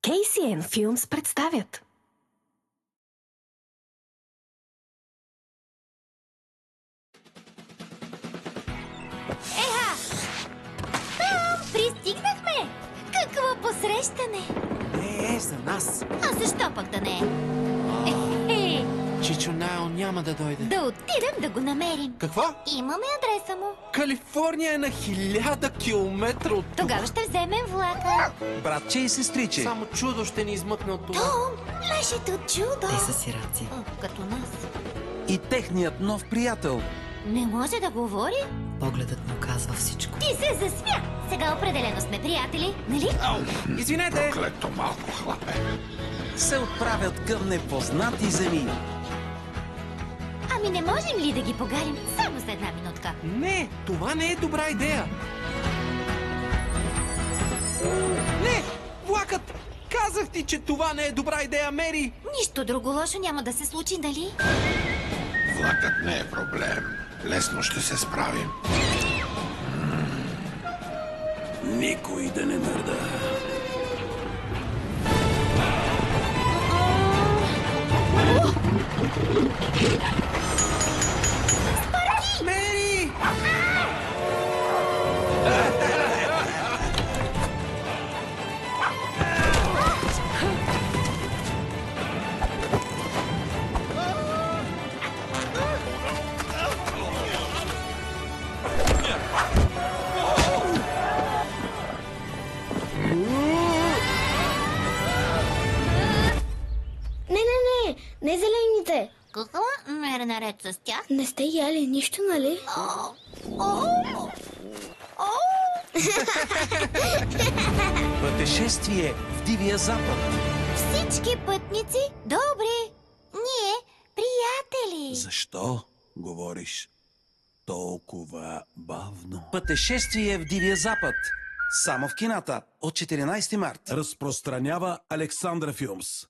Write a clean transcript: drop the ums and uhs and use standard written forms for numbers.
KCN Films представят. Еха! Пристигнахме! Какво посрещане! За нас. А защо пък да не е? Чичо Найл няма да дойде. Да отидем да го намерим. Какво? Имаме адреса му. Калифорния е на 1000 километра от тук. Тогава ще вземем влака. Братче и сестриче. Само чудо ще ни измъкне от това. Том, нашето чудо. Те са сираци. Като нас. И техният нов приятел. Не може да говори? Погледът му казва всичко. Ти се засмя. Сега определено сме приятели, нали? Извинете! Проклето малко хлапе. Се отправят към непознати земи. Ами не можем ли да ги погарим само за една минутка? Не, това не е добра идея. Не! Влакът! Казах ти, че това не е добра идея, Мери! Нищо друго лошо няма да се случи, нали? Влакът не е проблем. Лесно ще се справим. Никой да не мърда. Мери! Не зелените. Какво ме наред с тях? Не сте яли нищо, нали? Пътешествие в Дивия Запад. Всички пътници добри. Ние приятели. Защо говориш толкова бавно? Пътешествие в Дивия Запад. Само в кината от 14 март. Разпространява Александра Филмс.